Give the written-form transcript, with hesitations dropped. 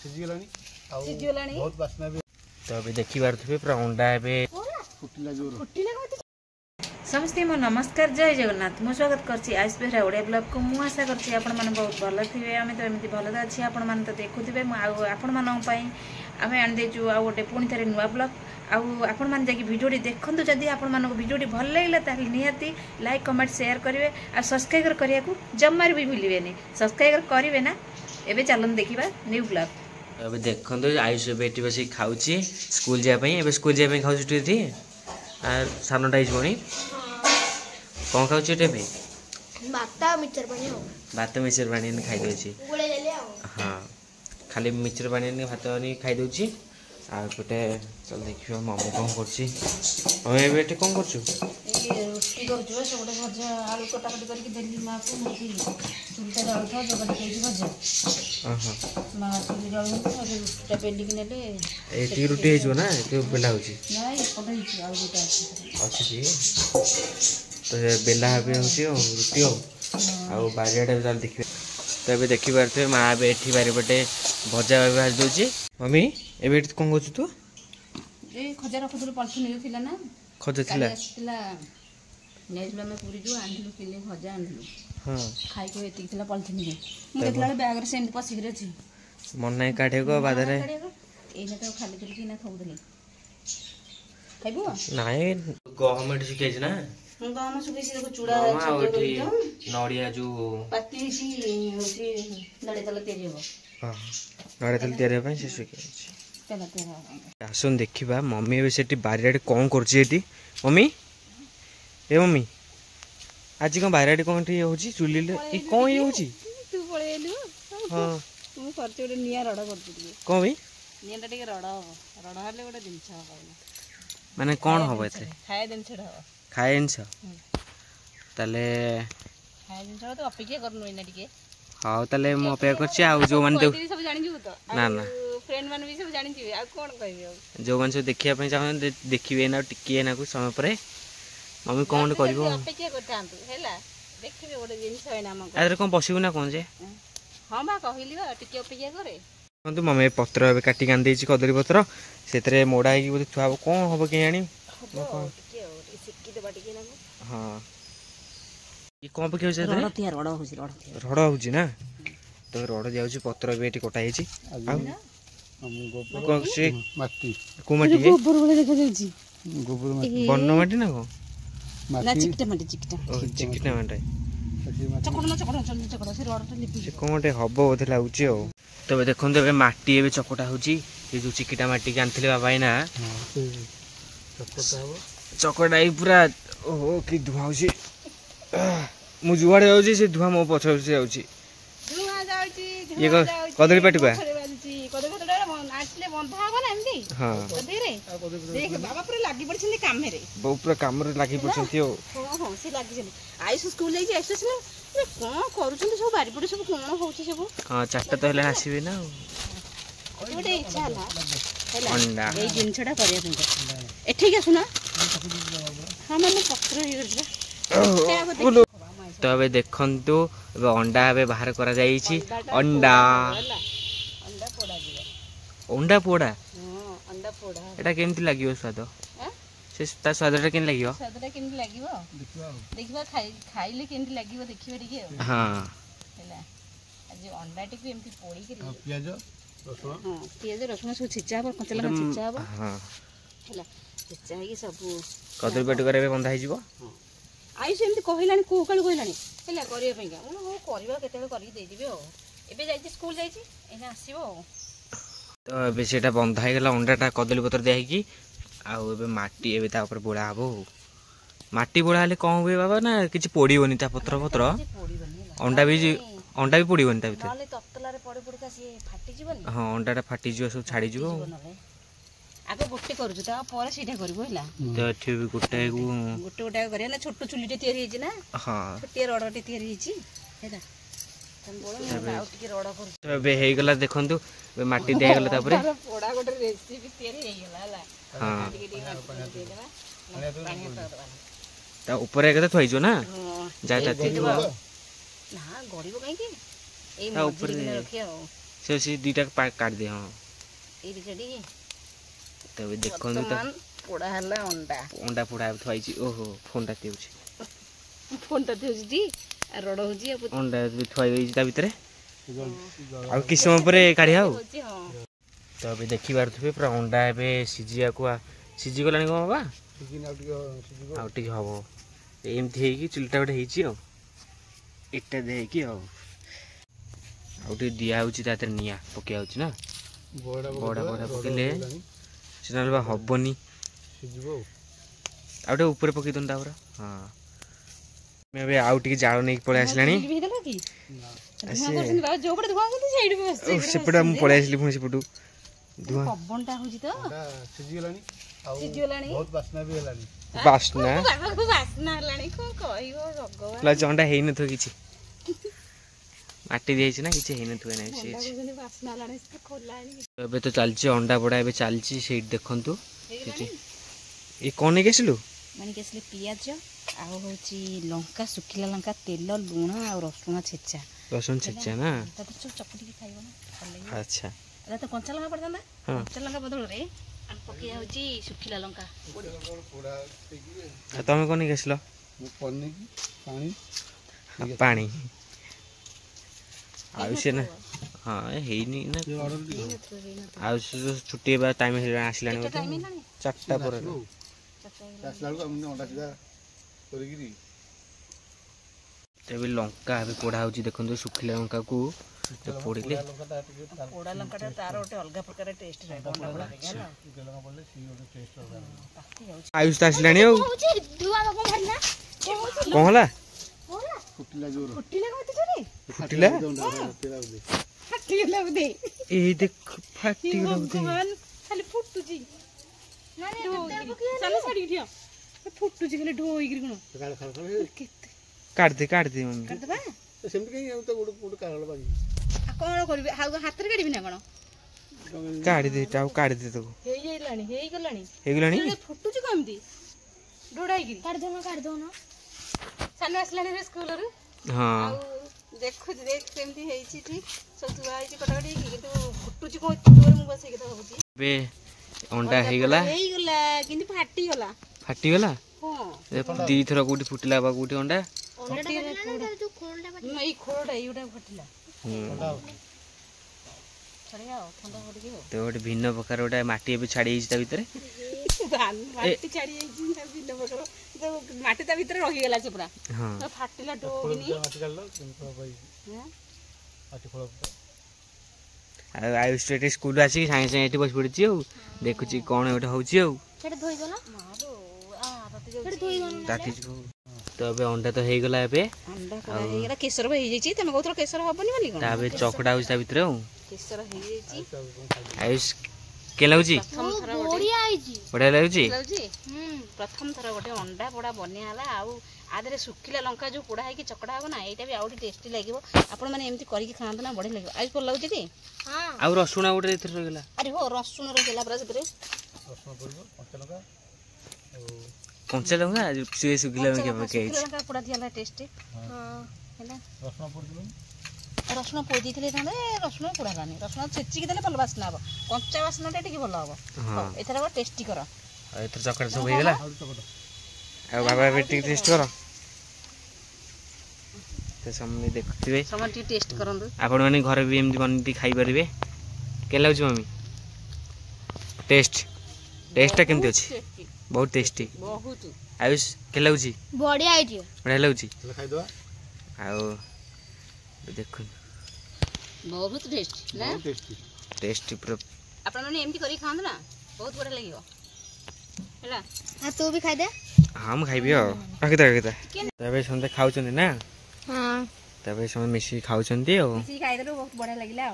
सिजिगलानी बहुत बास्ना भी तो अभी देखि पारथुबे पूरा अंडा एबे फुटिला जोर समस्ते मो नमस्कार जय जगन्नाथ मु स्वागत करछि आइस बेहरा ओडिया ब्लॉग को मु आशा करछि आपण मन बहुत भल थिबे आमे तो एमति भल अछि आपण मन तो देखुथिबे मु आपण मन पई आमे आन देछु आ ओटे पुनी थरे नुवा ब्लॉग आपण मन जाकी वीडियोटी देखंतु जदी आपण मन को वीडियोटी भल लागला ताले नियति लाइक कमेंट शेयर करिवे आ सब्सक्राइब करिया को जम्मार भी भूलिबेनी सब्सक्राइब करिवे ना एबे चलन देखिबा न्यू ब्लॉग अबे देखंतु आयुष बेटी बसी खाउची स्कूल जा पई एबे स्कूल जा पई खाउची टी आ सानोटा इजबोनी कौन खाऊ छे भाई भात मिक्सर पानी खाई दे हाँ खाली मिक्सर पानी भात खाई दूची आ गोटे चल देखियो मम्मी कौन करछि मम्मी बेटे कौन करछु रोटी करछु सब गोटे भजा आलू कटाकटी करके देली मां को मुठी चुलटा डाल था जो कटी केजी भजा मां चुली डाल तो रोटीटा बेली कि नेले एटी रोटी हे जो ना तो बेला होची नाही पडई छी आलू गोटा अछि जी तो बेला भी होची रोटी हो आ बारियाटा चल देखिबे तो अबे देखि पारथे मां बे एठी बारी बटे भजा भाज दोची मम्मी एबे कौन करछु तू ए खजा रखुदुल पॉलिथिन थिला ना खजा थिला नेजला में पूरी जो आंधलु किले भजा आंधलु हां खाई को एति थिला पॉलिथिन में मु देखला बैग रे सेंड पसिक रे छी मन नाही काढे को बादरे एने तो खाली करी कि ना खाउदले खाइबो नाही गहमेट सिकेज ना गहम सुकेसी देखो चूड़ा छते नड़िया जो पाती सी होसी नड़े तले तेज हो हां नड़े तले तेज पे से सिकेज तले तेज आसन देखिबा मम्मी एबे सेठी बारियाडे कोन करछि एठी मम्मी ए मम्मी आज कोन बारियाडे कोन ठी होछि चुली ले ई कोन ई होछि तू पळेलु हां मु करछि ओडे निया रड करछि कोन भाई निया टिके रड हले ओडे दिनछ कहला माने कोन होबे एते खाए दिनछ हो खाए इनछ तले खाए दिनछ तो अपेक्षा करनु इना टिके हां तले मो अपेक्षा करछि आ जो माने सब जानि जु तो ना ना फ्रेंड मान भी सब जानि जी आ कोन कहबे जो माने देखिया पई चाहन देखिबे ना टिके ना को समय परे मम्मी कोन करबो अपेक्षा करतांतु हेला देखिबे ओडे जिंस है ना मको आरे कोन बसिबो ना कोन जे हां बा कहली बा टिके अपेक्षा करे कोन तू मम्मी पत्र एबे काटी कान देछि कदली पत्र सेतरे मोडा ही बोले थुआ कोन होबो के जानी हां ये कोन पे के होछ रे रड होछि ना तो रड जाउछि पत्र बेटी कटा हेछि आ को से माटी को माटी गोबर वाले देखा जाउछि गोबर माटी बन्न माटी ना को ना चिकटा माटी चिकटा ओ चिकटा माटी चकड़ा से रड लिपि से कोनटे हबो बोथे लाउछि ओ तबे देखन तबे माटी एबे चकटा होछि ये जो चिकटा माटी के आनथिले बाबा ना चकटा ही पूरा ओहो कि धुआं होछि मु जुआडे जाउछि से धुआं मो पछ से जाउछि धुआं जाउछि ये कदली पाटुआ कदली पाटुआ आटले बंधा हो ना एमदी हां कदरे देख बाबा पूरा लागि पड़छिन काम रे पूरा काम रे लागि पड़छिन ओ हां से लागि छन आइस स्कूल जाई एक्सरसाइज ना कोन करूछन सब बारी पड़े सब कोन होउछि सब हां चारटा तो हेला आसीबे ना ओडे इच्छा ला अंडा ए जिनछडा करिया संग एठी के सुना हां माने पत्र ही तो अबे देखंतु अबे अंडा अबे बाहर करा जाई छी अंडा अंडा पोड़ा हां अंडा पोड़ा एटा केमति लागियो स्वाद से ता स्वादटा केन लागियो स्वादटा केमति लागियो देखिबा खाइले केमति लागियो देखिबा टिके हां हैला आज अंडा टिके एमति पोड़ी के प्याज रसुन हां प्याज रसुन सब छिचा पर कच्चा लगा छिचा बा हां हैला छिचा ही सब कदली पेट करे बंधा ही जीवो आई से एमति कहिलानी को काल कहिलानी हैला करिया पेंगा हो करबा केते करि दे दिबे ओ एबे जाई स्कूल जाई एना आसीबो तो एबे सेटा बंधा हे गेला अंडाटा कदली पत्र दे कि आ एबे माटी एबे ता ऊपर बोड़ा हबो माटी बोड़ा हले कोन होबे बाबा ना किछि पोड़ीबोनी ता पत्र अंडा भी पोड़ीबोनी ता भीतर नाले ततला रे पड़े पड़का से फाटी जीवनी हां अंडाटा फाटी जिवो सब छाड़ी जिवो आगे गोटे करू ता पर सीधा करबो हैला तो एठी भी गोटे करे ना छोटो चुलीटे तयारी हेछि ना हां छोटे रडटे तयारी हेछि हैला तम बोलो आउ टिके रड कर तो बे हे गेला देखंतु बे माटी दे गेला तापरे पोड़ा गोटे रेसिपी तयारी हे गेला हैला हां टिके टिके माटी दे देबा ता ऊपर एकदा थइजो ना जा ताती ना गड़ीबो काई की ए ऊपर रखिया से दुईटा काट दे। हाँ ଏଇଠି ସେଠି तब देखो तो ବର୍ତ୍ତମାନ ପୋଡ଼ା ହେଲା ଅଣ୍ଡା। अंडा पोड़ा थुआई ओहो फोनटा देउछि ଫୋନ୍ଟା ଥଉଛି ରଡ଼ ହେଉଛି अंडा भी थुआई गई ता भितरे आ कि समय पर काढिया हो। ହଁ तो अभी देखि पारथुबे पूरा अंडा एबे सिजिया को सिजि गलानी को बाबा आउ टिक हबो एमथि हे कि चुलटा गोटे हेछि आ इटा दे कि आउ टिक दिया होछि ताते निया पकिया होछि ना बड़ा बड़ा पकिले सिनाल बा हबनी सिजिबो आउ टे ऊपर पकी दंडा पूरा। हां मैं अबे आउ टिक जाळ नै पळे आसलानी सेपटा मु पळे आसली पुणी सेपटू धुआ ପବନଟା ହେଉଛି ତ सिजि गलानी ସିଝିଗଲାଣି बहुत वासना भी हलानी बासना ବାସ୍ନା ହେଲାଣି କଣ କହିବ ଭଗବାନ। ला चंडा हेइ नथो किछि माटी देइछि ना किछि हेइ नथो ना से ବାସ୍ନା ହେଲାଣି ସେ ଖୋଲାଣି एबे तो चलछि अंडा बडा एबे चलछि सेट देखंतु सेठी ए कोन के आसिलु ମାନେ କି ଆସିଲେ ପିଆଜ ଆଉ ହେଉଛି ଲଙ୍କା ଶୁଖିଲା ଲଙ୍କା ତେଲ ଲୁଣ ଆଉ ରସୁଣ ଛେଚା रसुन छेचा ना ତାପରେ ସବୁ ଚକୁଟିକି ଖାଇବ ନା ଭଲ ଲାଗିବ। अच्छा ଏଟା ତ କଞ୍ଚା ଲଙ୍କା ପଡ଼ିଥାନ୍ତା ହଁ। କଞ୍ଚା ଲଙ୍କା ବଦଳରେ ଆମେ ପକେଇ ହେଉଛି ଶୁଖିଲା ଲଙ୍କା पोड़ा आ तमे कोन के आसिलो मु पन्नी की पानी पानी आउ से ना हां हेइनी ना ये ऑर्डर दी आउ छुट्टी बा टाइम आसिलानी କେତେ ଟାଇମ୍ ହେଲାଣି चारटा पर आसला को हमने अंडा सीधा करगिरी तेबे लंका अबे पोड़ा होछि देखंतु सुखिला लंका को पोड़िले लंका टा ପୋଡ଼ା ଲଙ୍କାଟା ତାର ଗୋଟେ ଅଲଗା ପ୍ରକାର ଟେଷ୍ଟ ରହିବ ଅଣ୍ଡା ପୋଡ଼ା ଲାଗି ହେଲା लंका पड़ले सी ओटे टेस्ट होगा ତାତି ଯାଉଛି आयुष तो आसिलानी औ कोन हला फुटिला जोर ଫୁଟିଲା କଣ ଏତେ ଜୋରେ फुटिला तेरा दे ଫାଟିଗଲା ବୋଧେ ए देख फाटी गला ଭଗବାନ ଖାଲି ଫୁଟୁଛି ଚାଲ ଛାଡ଼ିକି ଠିଆ ଫୁଟୁଛି ଖାଲି ଢୋ ହେଇକିରି କଣ काल खाल खाल କେତେ काट दे मम्मी କାଟିଦେବା सेमति कहीं हम तो गुड काल बागी ଆଉ କ'ଣ କରିବି ଆଉ ହାତରେ କାଟିବି ନା କ'ଣ काट दे तो ହେଇଗଲାଣି हेगलानी ଫୁଟୁଛି କେମିତି ଡୋଡ଼ା ହେଇକିରି କାଟିଦେଉନ ସାନୁ ଆସିଲାଣି ରେ ସ୍କୁଲରୁ हां ଆଉ ଦେଖୁଛି ଦେଖ କେମିତି ହେଇଛି ଠିକ ସବୁ ଧୁଆ ହେଇଛି କଟାକଟି ହେଇକି କିନ୍ତୁ ଫୁଟୁଛି କ'ଣ ଏତେ ଜୋରେ ମୁଁ ବସେଇକି ତ ଭାବୁଛି बे अंडा हेगला ହେଇଗଲା କିନ୍ତୁ ଫାଟିଗଲା फाटी गला ହଁ दी थरा कोठी फुटिला बा कोठी अंडा ଏଇ ଖୋଳଟା ଏଇଗୁଟା ଫାଟିଲା ଛାଡ଼ିବା ଆଉ ଥଣ୍ଡା ପଡ଼ିକି ଆଉ तो गोटे भिन्न प्रकार गोटे माटी एबे छाड़ी ता भीतर ମାଟି ଛାଡ଼ି ଯାଇଛି ଭିନ୍ନ ପ୍ରକାର ମାଟି ତା ଭିତରେ ରହିଗଲା ସେ ପୁରା हां ଫାଟିଲା ଡୋଗିନି माटी काल किंतु भाई माटी खोल आयुष टे स्कूल आसी साइंस एठी बस पड़ची औ देखुची कोन एटा होची औ ସେଟା ଧୋଇଦେଲା ମାरो ସେଟା ଧୋଇଦେଲା ताती तो अबे अंडा तो हे गला एबे अंडा कोड़ा ହେଇଗଲା କେଶର ବି ହେଇଯାଇଛି ତମେ କହୁଥିଲ କେଶର ହବନି ବୋଲି କ'ଣ ताबे चकड़ा होची ता भीतर औ କେଶର ହେଇଯାଇଛି आयुष के लाଗୁची ପ୍ରଥମ ଥର ବଢିଆ ହେଇଛି बढ़िया लाଗୁची ପ୍ରଥମ ଥର ଗୋଟେ ଅଣ୍ଡା ପୋଡ଼ା ବନିଆ ହେଲା ଆଉ ଆ ଦେହରେ ଶୁଖିଲା ଲଙ୍କା ଯୋଉ ପୋଡ଼ା ହେଇକି ଚକଡ଼ା ହବ ନା ଏଇଟା ବି ଆଉଠି ଟେଷ୍ଟି ଲାଗିବ ଆପଣ ମାନେ ଏମିତି କରିକି ଖାଆନ୍ତୁ ନା ବଢିଆ ଲାଗିବ ଆଇସ୍ ଭଲ ଲାଗୁଛି ଟି ଆଉ ରସୁଣ ଗୋଟେ ଏଥିରେ ରହିଗଲା ଆରେ ହୋ ରସୁଣ ରହିଲା ପୁରା ସେଥିରେ रसना पड़ो कंचा लंका कंचा लंका से सुखिला में के ଶୁଖିଲା ଲଙ୍କା ପୋଡ଼ା ଦିଆଲା ଟେଷ୍ଟ ହେଲା रसना पड़ दिलो ରସୁଣ ପୋଡ଼ି ଦେଇଥିଲେ ତାହେଲେ ରସୁଣ ପୋଡ଼ା ହେଲାନି ରସୁଣ ଛେଚିକି ଦେଲେ ଭଲ ବାସ୍ନା ହବ କଞ୍ଚା ବାସ୍ନାଟା ଟିକେ ଭଲ ହବ हां ଏଥର ଟେଷ୍ଟି କର एथर चकड़ा सब हे गला और चकटा आ बाबा एबे टेस्ट करो ते समने देखथिबे समन टी टेस्ट करंदु आपण माने घर भी एमदी बनिति खाई परिबे के लागछ मम्मी टेस्ट टेस्ट केमती अछि बहुत टेस्टी बहुत आयुष के लागछ बढ़िया आइडिया बढ़िया लागछ चल खाई दवा आउ देखुन बहुत टेस्टी ना बहुत टेस्टी टेस्टी पूरा आपण माने एमती करी खांद ना बहुत बढ़िया लागियो हैला हाँ तू भी खाई दे हम खाइबी हो रखिता तबे संते खाउछन ना हाँ तबे समय मिसी खाउछन हो किसी खाई दे बहुत बढ़िया लागिला